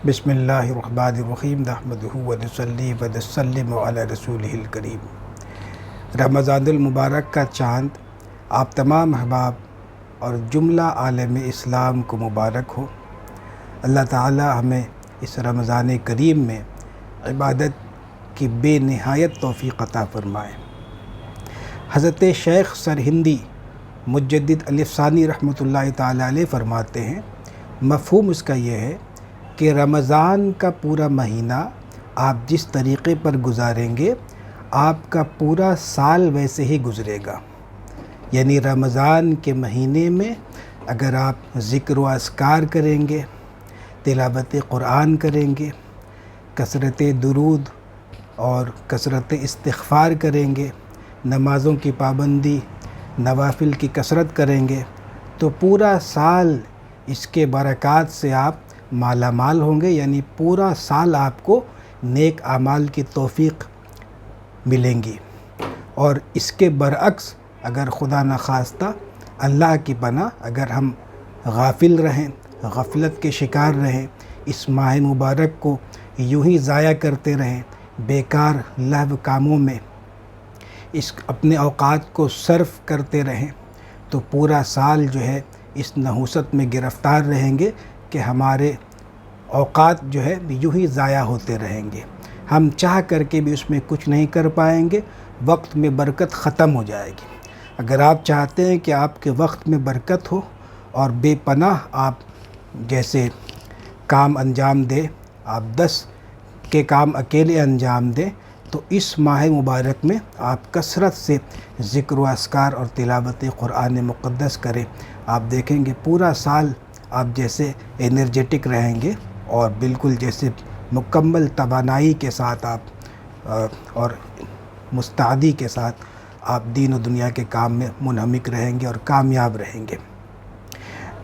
بسم اللہ الرحمن الرحیم نحمدہ ونصلی ونسلم علی رسولہ الکریم۔ رمضان المبارک کا چاند آپ تمام احباب اور جملہ عالم اسلام کو مبارک ہو۔ اللہ تعالی ہمیں اس رمضان کریم میں عبادت کی بے نہایت توفیق عطا فرمائے۔ حضرت شیخ سرہندی مجدد الف ثانی رحمۃ اللہ تعالی علیہ فرماتے ہیں، مفہوم اس کا یہ ہے کہ رمضان کا پورا مہینہ آپ جس طریقے پر گزاریں گے آپ کا پورا سال ویسے ہی گزرے گا۔ یعنی رمضان کے مہینے میں اگر آپ ذکر و اذکار کریں گے، تلاوت قرآن کریں گے، کثرت درود اور کثرت استغفار کریں گے، نمازوں کی پابندی، نوافل کی کثرت کریں گے تو پورا سال اس کے برکات سے آپ مالا مال ہوں گے۔ یعنی پورا سال آپ کو نیک اعمال کی توفیق ملیں گی۔ اور اس کے برعکس اگر خدا نخواستہ اللہ کی پناہ اگر ہم غافل رہیں، غفلت کے شکار رہیں، اس ماہ مبارک کو یوں ہی ضائع کرتے رہیں، بیکار لہو کاموں میں اپنے اوقات کو صرف کرتے رہیں تو پورا سال جو ہے اس نحوست میں گرفتار رہیں گے کہ ہمارے اوقات جو ہے یوں ہی ضائع ہوتے رہیں گے، ہم چاہ کر کے بھی اس میں کچھ نہیں کر پائیں گے، وقت میں برکت ختم ہو جائے گی۔ اگر آپ چاہتے ہیں کہ آپ کے وقت میں برکت ہو اور بے پناہ آپ جیسے کام انجام دیں، آپ 10 کے کام اکیلے انجام دیں تو اس ماہ مبارک میں آپ کثرت سے ذکر و اذکار اور تلاوت قرآن مقدس کریں۔ آپ دیکھیں گے پورا سال آپ جیسے انرجیٹک رہیں گے اور بالکل جیسے مکمل توانائی کے ساتھ آپ اور مستعدی کے ساتھ آپ دین و دنیا کے کام میں منہمک رہیں گے اور کامیاب رہیں گے۔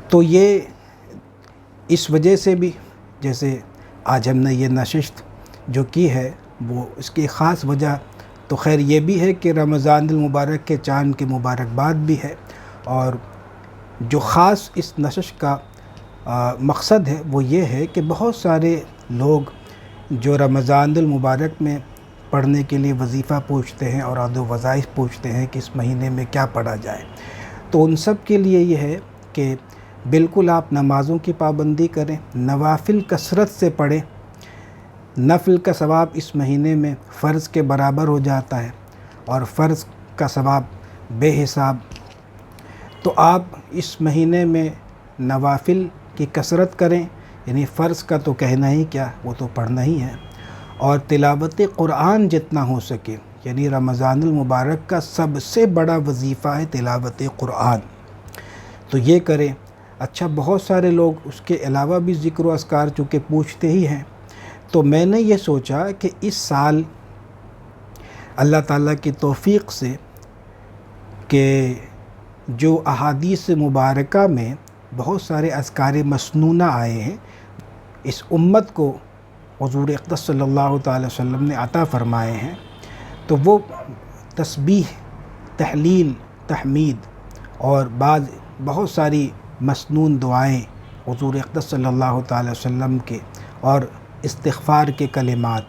تو یہ اس وجہ سے بھی جیسے آج ہم نے یہ نشست جو کی ہے وہ اس کی خاص وجہ تو خیر یہ بھی ہے کہ رمضان المبارک کے چاند کی مبارکباد بھی ہے، اور جو خاص اس نشست کا مقصد ہے وہ یہ ہے کہ بہت سارے لوگ جو رمضان المبارک میں پڑھنے کے لیے وظیفہ پوچھتے ہیں اور عد و وظائف پوچھتے ہیں کہ اس مہینے میں کیا پڑھا جائے، تو ان سب کے لیے یہ ہے کہ بالکل آپ نمازوں کی پابندی کریں، نوافل کثرت سے پڑھیں۔ نفل کا ثواب اس مہینے میں فرض کے برابر ہو جاتا ہے اور فرض کا ثواب بے حساب۔ تو آپ اس مہینے میں نوافل کی کثرت کریں، یعنی فرض کا تو کہنا ہی کیا، وہ تو پڑھنا ہی ہے، اور تلاوت قرآن جتنا ہو سکے، یعنی رمضان المبارک کا سب سے بڑا وظیفہ ہے تلاوت قرآن، تو یہ کریں۔ اچھا بہت سارے لوگ اس کے علاوہ بھی ذکر و اذکار چونکہ پوچھتے ہی ہیں، تو میں نے یہ سوچا کہ اس سال اللہ تعالیٰ کی توفیق سے کہ جو احادیث مبارکہ میں بہت سارے اذکار مسنونہ آئے ہیں، اس امت کو حضور اقدس صلی اللہ تعالی وسلم نے عطا فرمائے ہیں، تو وہ تسبیح، تحلیل، تحمید اور بہت ساری مسنون دعائیں حضور اقدس صلی اللہ تعالی وسلم کے اور استغفار کے کلمات،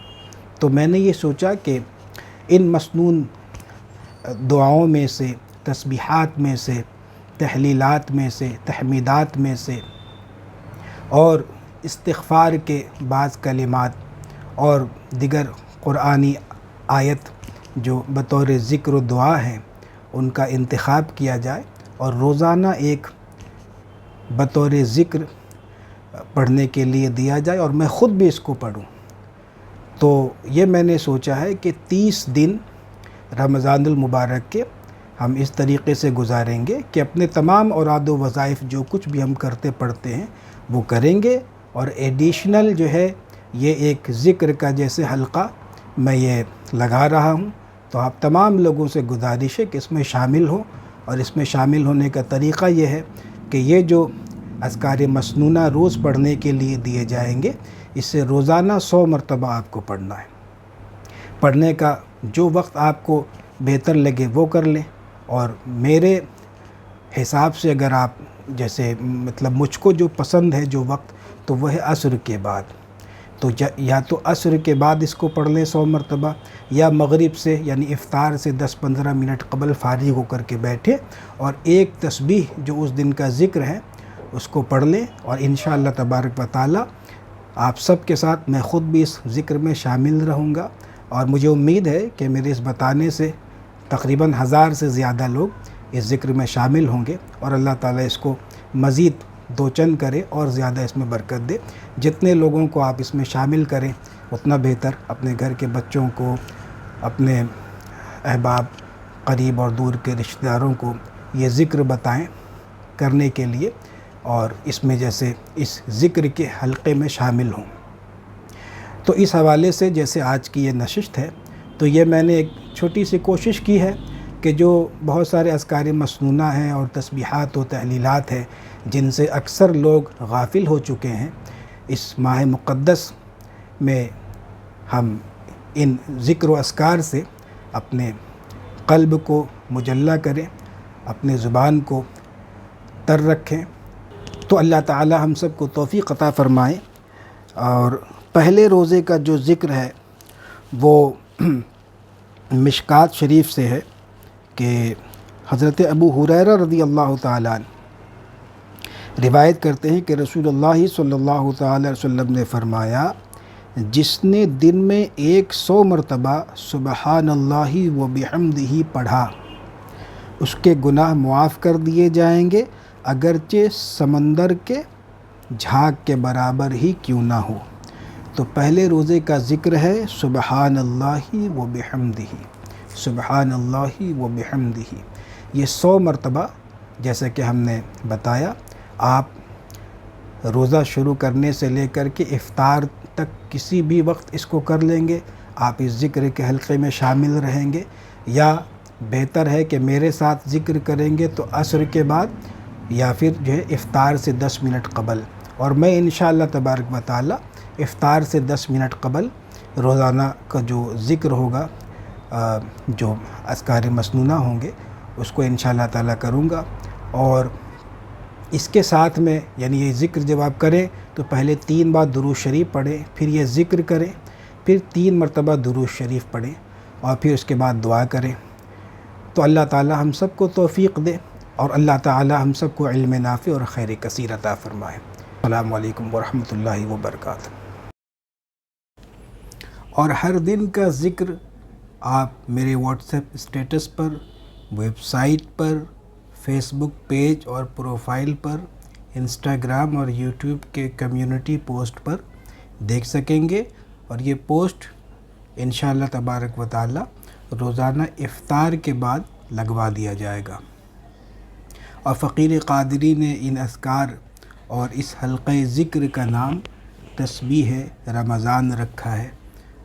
تو میں نے یہ سوچا کہ ان مسنون دعاؤں میں سے، تسبیحات میں سے، تحلیلات میں سے، تحمیدات میں سے اور استغفار کے بعض کلمات اور دیگر قرآنی آیت جو بطور ذکر و دعا ہیں ان کا انتخاب کیا جائے اور روزانہ ایک بطور ذکر پڑھنے کے لیے دیا جائے اور میں خود بھی اس کو پڑھوں۔ تو یہ میں نے سوچا ہے کہ 30 دن رمضان المبارک کے ہم اس طریقے سے گزاریں گے کہ اپنے تمام اوراد و وظائف جو کچھ بھی ہم کرتے پڑھتے ہیں وہ کریں گے، اور ایڈیشنل جو ہے یہ ایک ذکر کا جیسے حلقہ میں یہ لگا رہا ہوں، تو آپ تمام لوگوں سے گزارش ہے کہ اس میں شامل ہوں، اور اس میں شامل ہونے کا طریقہ یہ ہے کہ یہ جو اذکار مسنونہ روز پڑھنے کے لیے دیے جائیں گے، اس سے روزانہ 100 مرتبہ آپ کو پڑھنا ہے۔ پڑھنے کا جو وقت آپ کو بہتر لگے وہ کر لیں، اور میرے حساب سے اگر آپ جیسے مطلب مجھ کو جو پسند ہے جو وقت، تو وہ ہے عصر کے بعد۔ تو یا تو عصر کے بعد اس کو پڑھ لیں 100 مرتبہ، یا مغرب سے یعنی افطار سے 10-15 منٹ قبل فارغ ہو کر کے بیٹھے اور ایک تسبیح جو اس دن کا ذکر ہے اس کو پڑھ لیں، اور انشاءاللہ تبارک و تعالی آپ سب کے ساتھ میں خود بھی اس ذکر میں شامل رہوں گا، اور مجھے امید ہے کہ میرے اس بتانے سے تقریباً 1000 سے زیادہ لوگ اس ذکر میں شامل ہوں گے، اور اللہ تعالیٰ اس کو مزید دو چند کرے اور زیادہ اس میں برکت دے۔ جتنے لوگوں کو آپ اس میں شامل کریں اتنا بہتر، اپنے گھر کے بچوں کو، اپنے احباب قریب اور دور کے رشتہ داروں کو یہ ذکر بتائیں کرنے کے لیے، اور اس میں جیسے اس ذکر کے حلقے میں شامل ہوں۔ تو اس حوالے سے جیسے آج کی یہ نشست ہے، تو یہ میں نے ایک چھوٹی سی کوشش کی ہے کہ جو بہت سارے اذکار مسنونہ ہیں اور تسبیحات و تحلیلات ہیں جن سے اکثر لوگ غافل ہو چکے ہیں، اس ماہ مقدس میں ہم ان ذکر و اذکار سے اپنے قلب کو مجلہ کریں، اپنے زبان کو تر رکھیں۔ تو اللہ تعالی ہم سب کو توفیق عطا فرمائے۔ اور پہلے روزے کا جو ذکر ہے وہ مشکات شریف سے ہے کہ حضرت ابو ہریرہ رضی اللہ تعالیٰ عنہ روایت کرتے ہیں کہ رسول اللہ صلی اللہ تعالی وسلم نے فرمایا، جس نے دن میں 100 مرتبہ سبحان اللہ و بحمدہ پڑھا، اس کے گناہ معاف کر دیے جائیں گے، اگرچہ سمندر کے جھاگ کے برابر ہی کیوں نہ ہو۔ تو پہلے روزے کا ذکر ہے سبحان اللہ و بحمدہ، سبحان اللہ و بحمدہ، یہ 100 مرتبہ جیسا کہ ہم نے بتایا، آپ روزہ شروع کرنے سے لے کر کے افطار تک کسی بھی وقت اس کو کر لیں گے، آپ اس ذکر کے حلقے میں شامل رہیں گے، یا بہتر ہے کہ میرے ساتھ ذکر کریں گے تو عصر کے بعد یا پھر جو ہے افطار سے 10 منٹ قبل، اور میں انشاءاللہ تبارک و تعالی افطار سے 10 منٹ قبل روزانہ کا جو ذکر ہوگا، جو اذکار مسنونہ ہوں گے، اس کو انشاءاللہ تعالی کروں گا۔ اور اس کے ساتھ میں یعنی یہ ذکر جب آپ کریں تو پہلے 3 بار درود شریف پڑھیں، پھر یہ ذکر کریں، پھر 3 مرتبہ درود شریف پڑھیں، اور پھر اس کے بعد دعا کریں۔ تو اللہ تعالی ہم سب کو توفیق دے، اور اللہ تعالی ہم سب کو علم نافع اور خیر کثیر عطا فرمائے۔ السلام علیکم ورحمۃ اللہ وبرکاتہ۔ اور ہر دن کا ذکر آپ میرے واٹس ایپ اسٹیٹس پر، ویب سائٹ پر، فیس بک پیج اور پروفائل پر، انسٹاگرام اور یوٹیوب کے کمیونٹی پوسٹ پر دیکھ سکیں گے، اور یہ پوسٹ انشاءاللہ تبارک و تعالی روزانہ افطار کے بعد لگوا دیا جائے گا۔ اور فقیر قادری نے ان اذکار اور اس حلقہ ذکر کا نام تسبیح رمضان رکھا ہے۔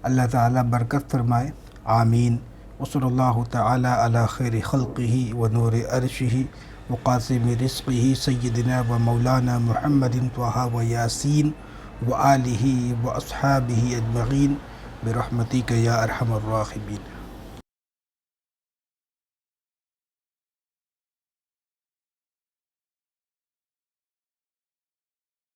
اللہ تعالی برکت فرمائے، آمین۔ وصلی اللہ تعالی علی خیر خلقہ و نور عرشہ و قاسم رزقہ سیدنا و مولانا محمد طہ و یاسین و آلہ و اصحابہ اجمعین برحمتک یا ارحم الراحمین۔